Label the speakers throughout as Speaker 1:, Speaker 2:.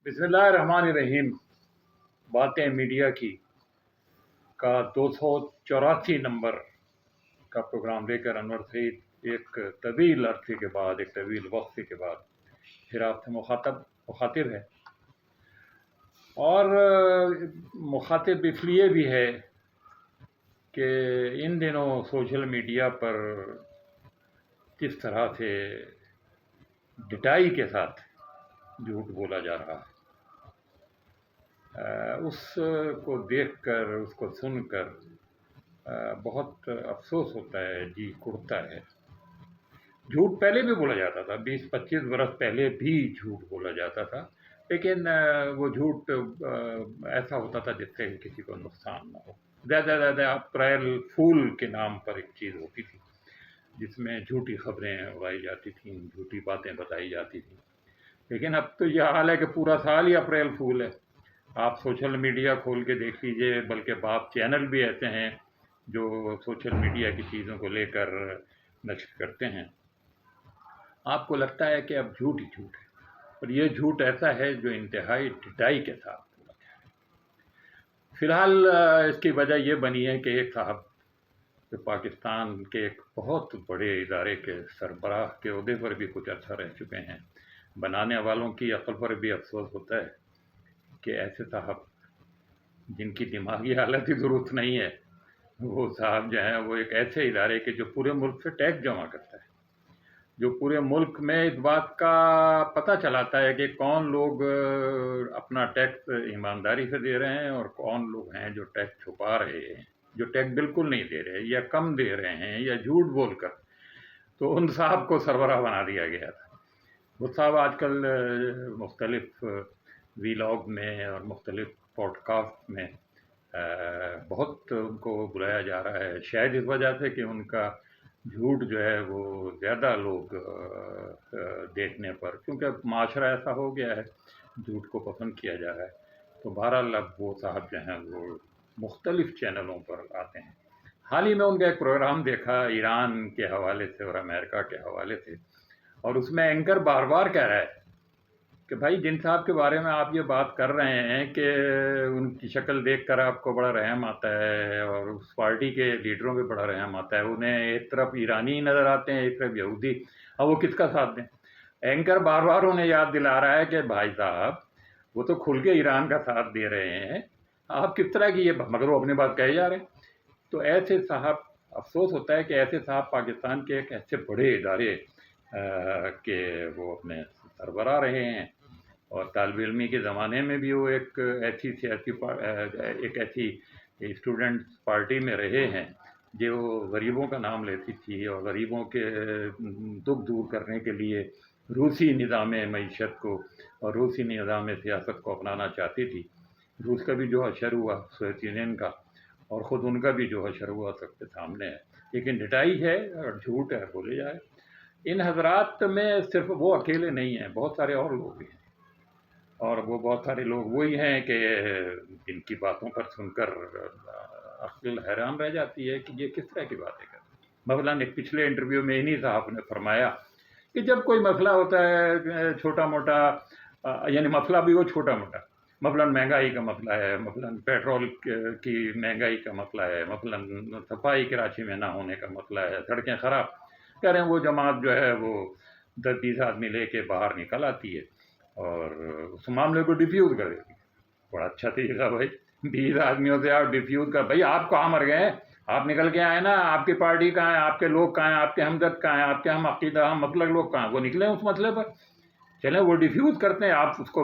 Speaker 1: बिस्मिल्लाहिर्रहमानिर्रहीम। बातें मीडिया की का 284 नंबर का प्रोग्राम लेकर अनवर सईद एक तवील अरसे के बाद, एक तवील वक्फे के बाद फिर आपसे मुखातिब है। और मुखातिब इसलिए भी है कि इन दिनों सोशल मीडिया पर किस तरह से डिटाई के साथ झूठ बोला जा रहा है, उसको देखकर, उसको सुनकर बहुत अफसोस होता है, जी कुड़ता है। झूठ पहले भी बोला जाता था, 20-25 बरस पहले भी झूठ बोला जाता था, लेकिन वो झूठ ऐसा होता था जिससे किसी को नुकसान ना हो। ज़्यादा अप्रैल फूल के नाम पर एक चीज़ होती थी जिसमें झूठी खबरें उड़ाई जाती थीं, झूठी बातें बताई जाती थीं। लेकिन अब तो यह हाल है कि पूरा साल ही अप्रैल फूल है। आप सोशल मीडिया खोल के देख लीजिए, बल्कि बाप चैनल भी ऐसे हैं जो सोशल मीडिया की चीज़ों को लेकर नशर करते हैं। आपको लगता है कि अब झूठ ही झूठ है, और ये झूठ ऐसा है जो इंतहाई ढिठाई के साथ बोला गया है। फिलहाल इसकी वजह ये बनी है कि एक साहब जो पाकिस्तान के एक बहुत बड़े इदारे के सरबराह के ओहदे पर भी कुछ अर्सा रह चुके हैं, बनाने वालों की अक्ल पर भी अफसोस होता है कि ऐसे साहब जिनकी दिमागी हालत ही दुरुस्त नहीं है, वो साहब जो हैं वो एक ऐसे इदारे के जो पूरे मुल्क से टैक्स जमा करता है, जो पूरे मुल्क में इस बात का पता चलाता है कि कौन लोग अपना टैक्स ईमानदारी से दे रहे हैं और कौन लोग हैं जो टैक्स छुपा रहे हैं, जो टैक्स बिल्कुल नहीं दे रहे या कम दे रहे हैं या झूठ बोलकर। तो उन साहब को सरबराह बना दिया गया था। वो साहब आजकल मुख्तलिफ वीलॉग में और मुख्तलिफ पॉडकास्ट में बहुत उनको बुलाया जा रहा है, शायद इस वजह से कि उनका झूठ जो है वो ज़्यादा लोग देखने पर, क्योंकि अब माशरा ऐसा हो गया है, झूठ को पसंद किया जा रहा है। तो बहरहाल अब वो साहब जो हैं वो मुख्तलिफ चैनलों पर आते हैं। हाल ही में उनका एक प्रोग्राम देखा ईरान के हवाले से और अमेरिका के हवाले से, और उसमें एंकर बार बार कह रहा है कि भाई जिन साहब के बारे में आप ये बात कर रहे हैं कि उनकी शक्ल देखकर आपको बड़ा रहम आता है और उस पार्टी के लीडरों पे बड़ा रहम आता है, उन्हें एक तरफ ईरानी नज़र आते हैं, एक तरफ यहूदी, अब वो किसका साथ दें। एंकर बार बार उन्हें याद दिला रहा है कि भाई साहब वो तो खुल के ईरान का साथ दे रहे हैं, आप किस तरह की ये, मगर वो अपनी बात कहे जा रहे हैं। तो ऐसे साहब, अफसोस होता है कि ऐसे साहब पाकिस्तान के एक ऐसे बड़े इदारे के वो अपने सरबराह रहे हैं, और तालिब इल्मी के ज़माने में भी वो एक ऐसी सियासी एक ऐसी स्टूडेंट्स पार्टी में रहे हैं जो गरीबों का नाम लेती थी और गरीबों के दुख दूर करने के लिए रूसी निज़ाम मईशत को और रूसी निज़ाम सियासत को अपनाना चाहती थी। रूस का भी जो हशर हुआ सोवियत यूनियन का, और ख़ुद उनका भी जो हशर हुआ सबके सामने है, लेकिन ढिठाई है और झूठ है बोले जाए। इन हजरात में सिर्फ वो अकेले नहीं हैं, बहुत सारे और लोग भी हैं, और वो बहुत सारे लोग वही हैं कि जिनकी बातों पर सुनकर अक्ल हैरान रह जाती है कि ये किस तरह की बातें कर। मसलन एक पिछले इंटरव्यू में इन्हीं साहब ने फरमाया कि जब कोई मसला होता है छोटा मोटा, यानी मसला भी वो छोटा मोटा, मसलन महंगाई का मसला है, मसलन पेट्रोल की महंगाई का मसला है, मसलन सफाई कराची में ना होने का मसला है, सड़कें ख़राब, कह रहे हैं वो जमात जो है वो 10-20 आदमी लेके बाहर निकल आती है और उस मामले को डिफ्यूज़ कर देती है। बड़ा अच्छा तरीका भाई, 20 आदमियों से आप डिफ्यूज़ कर, भाई आप कहाँ मर गए हैं, आप निकल के आए ना, आपकी पार्टी कहाँ है, आपके लोग कहाँ हैं, आपके हमदर्द कहाँ हैं, आपके हम अकीदा हम मतलब लोग कहाँ हैं, वो निकले उस मसले पर। चलें वो डिफ्यूज़ करते हैं, आप उसको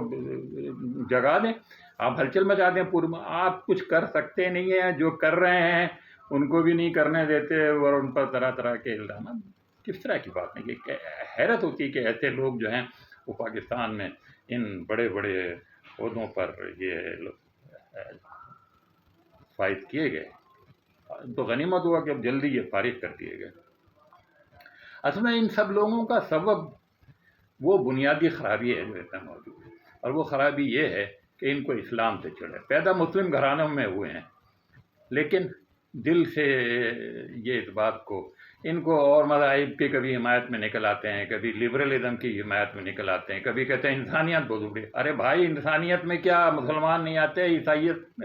Speaker 1: जगा दें, आप हलचल मचा दें पूर्व, आप कुछ कर सकते नहीं हैं, जो कर रहे हैं उनको भी नहीं करने देते और उन पर तरह तरह के इल्ज़ाम। किस तरह की बात नहीं, कि हैरत होती है कि ऐसे लोग जो हैं वो पाकिस्तान में इन बड़े बड़े ओहदों पर ये फाइज किए गए, तो गनीमत हुआ कि अब जल्दी ये फारिग कर दिए गए। असल में इन सब लोगों का सबब वो बुनियादी ख़राबी है जो इतना मौजूद है, और वो ख़राबी ये है कि इनको इस्लाम से चिढ़ है। पैदा मुस्लिम घरानों में हुए हैं, लेकिन दिल से ये इस बात को ان کو اور مذاہب کی کبھی حمایت میں نکل آتے ہیں، کبھی لبرلزم کی حمایت میں نکل آتے ہیں، کبھی کہتے ہیں انسانیت بہت بڑی. ارے بھائی انسانیت میں کیا مسلمان نہیں آتے؟ عیسائیت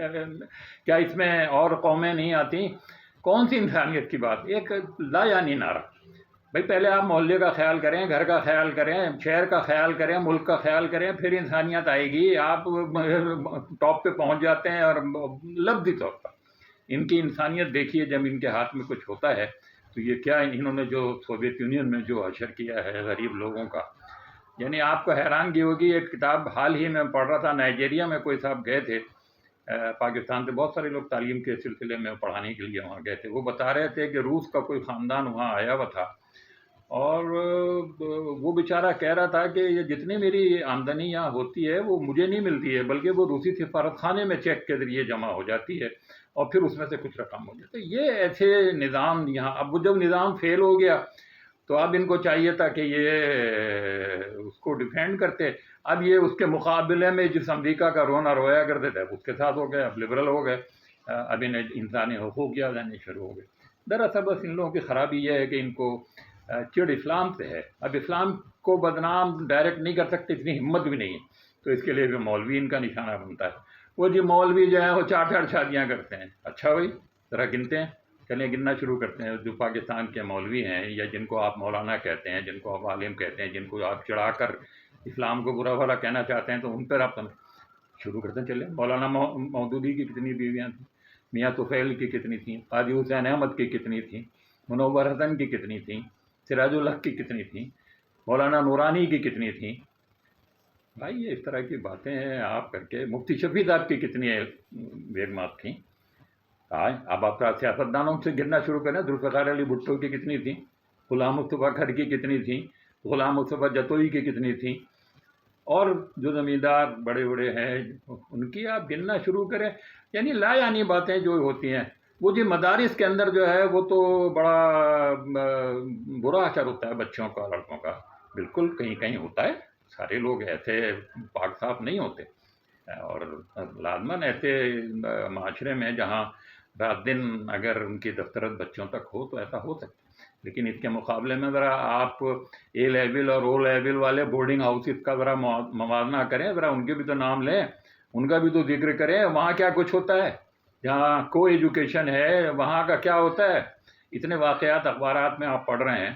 Speaker 1: کیا اس میں اور قومیں نہیں آتی؟ کون سی انسانیت کی بات؟ ایک لا یعنی نعرہ. بھائی پہلے آپ محلے کا خیال کریں، گھر کا خیال کریں، شہر کا خیال کریں، ملک کا خیال کریں، پھر انسانیت آئے گی. آپ ٹاپ پہ پہنچ جاتے ہیں اور لفظی طور پر ان کی انسانیت دیکھیے جب ان کے ہاتھ میں کچھ ہوتا ہے تو یہ کیا انہوں نے جو سوویت یونین میں جو حشر کیا ہے غریب لوگوں کا، یعنی آپ کو حیرانگی ہوگی. ایک کتاب حال ہی میں پڑھ رہا تھا، نائجیریا میں کوئی صاحب گئے تھے، پاکستان سے بہت سارے لوگ تعلیم کے سلسلے میں پڑھانے کے لیے وہاں گئے تھے. وہ بتا رہے تھے کہ روس کا کوئی خاندان وہاں آیا ہوا تھا اور وہ بیچارہ کہہ رہا تھا کہ یہ جتنی میری آمدنی یہاں ہوتی ہے وہ مجھے نہیں ملتی ہے، بلکہ وہ روسی سفارت خانے میں چیک کے ذریعے جمع ہو جاتی ہے اور پھر اس میں سے کچھ رقم ہو جاتی ہے. یہ ایسے نظام یہاں، اب وہ جب نظام فیل ہو گیا تو اب ان کو چاہیے تھا کہ یہ اس کو ڈیفینڈ کرتے. اب یہ اس کے مقابلے میں جس امریکہ کا رونا رویا کرتے تھے اس کے ساتھ ہو گئے، اب لبرل ہو گئے، اب انہیں انسانی حقوق یاد آنے شروع ہو گئے. دراصل بس ان لوگوں کی خرابی یہ ہے کہ ان کو چڑ اسلام سے ہے. اب اسلام کو بدنام ڈائریکٹ نہیں کر سکتے، اتنی ہمت بھی نہیں ہے، تو اس کے لیے بھی مولوی ان کا نشانہ بنتا ہے. وہ جی مولوی جو ہے وہ 4 شادیاں کرتے ہیں. اچھا بھائی ذرا گنتے ہیں، چلیں گننا شروع کرتے ہیں. جو پاکستان کے مولوی ہیں یا جن کو آپ مولانا کہتے ہیں، جن کو آپ عالم کہتے ہیں، جن کو آپ چڑھا کر اسلام کو برا بھلا کہنا چاہتے ہیں، تو ان پر آپ شروع کرتے ہیں. چلیں مولانا مودودی کی کتنی بیویاں تھیں، میاں طفیل کی کتنی تھیں، قاضی حسین احمد کی کتنی تھیں، منور حسن کی کتنی تھیں، سراج الحق کی کتنی تھیں، مولانا نورانی کی کتنی تھیں. بھائی یہ اس طرح کی باتیں ہیں آپ کر کے. مفتی شفیع صاحب کی کتنی بیگمات تھیں. اب آپ کا سیاستدانوں سے گرنا شروع کریں. ذوالفقار علی بھٹو کی کتنی تھیں، غلام مصطفیٰ کھر کی کتنی تھیں، غلام مصطفیٰ جتوئی کی کتنی تھیں، اور جو زمیندار بڑے بڑے ہیں ان کی آپ گننا شروع کریں. یعنی لا یعنی باتیں جو ہوتی ہیں. وہ جی مدارس کے اندر جو ہے وہ تو بڑا برا اثر ہوتا ہے بچوں کا، لڑکوں کا. بالکل کہیں کہیں ہوتا ہے، سارے لوگ ایسے پاک صاف نہیں ہوتے، اور لازماً ایسے معاشرے میں جہاں رات دن اگر ان کی دفترت بچوں تک ہو تو ایسا ہو سکتا ہے. لیکن اس کے مقابلے میں ذرا آپ اے لیول اور او لیول والے بورڈنگ ہاؤسز کا ذرا موازنہ کریں، ذرا ان کے بھی تو نام لیں، ان کا بھی تو ذکر کریں. وہاں کیا کچھ ہوتا ہے؟ جہاں کو ایجوکیشن ہے وہاں کا کیا ہوتا ہے؟ اتنے واقعات اخبارات میں آپ پڑھ رہے ہیں،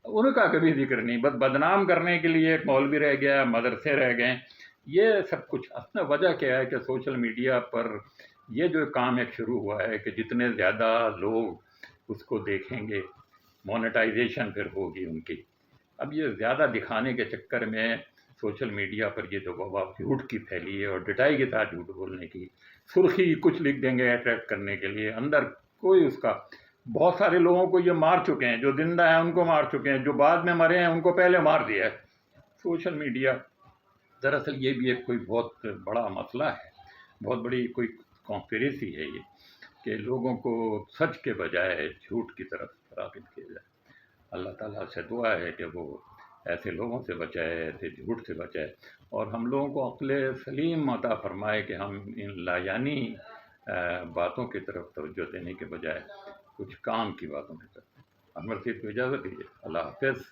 Speaker 1: ان کا کبھی ذکر نہیں. بس بدنام کرنے کے لیے ایک مولوی رہ گیا، مدرسے رہ گئے. یہ سب کچھ اصل وجہ کیا ہے کہ سوشل میڈیا پر یہ جو کام ایک شروع ہوا ہے کہ جتنے زیادہ لوگ اس کو دیکھیں گے مونیٹائزیشن پھر ہوگی ان کی. اب یہ زیادہ دکھانے کے چکر میں سوشل میڈیا پر یہ جو وبا جھوٹ کی پھیلی ہے اور ڈٹائی کے ساتھ جھوٹ بولنے کی، سرخی کچھ لکھ دیں گے اٹریکٹ کرنے کے لیے، اندر کوئی اس کا. بہت سارے لوگوں کو یہ مار چکے ہیں، جو زندہ ہیں ان کو مار چکے ہیں، جو بعد میں مرے ہیں ان کو پہلے مار دیا ہے سوشل میڈیا. دراصل یہ بھی ایک کوئی بہت بڑا مسئلہ ہے، بہت بڑی کوئی کانسپریسی ہے یہ، کہ لوگوں کو سچ کے بجائے جھوٹ کی طرف راغب کیا جائے. اللہ تعالیٰ سے دعا ہے کہ وہ ایسے لوگوں سے بچائے، ایسے جھوٹ سے بچائے، اور ہم لوگوں کو عقل سلیم عطا فرمائے کہ ہم ان لایانی باتوں کی طرف توجہ دینے کے بجائے کچھ کام کی باتوں کی طرف. انور صاحب کو اجازت دیجیے. اللہ حافظ.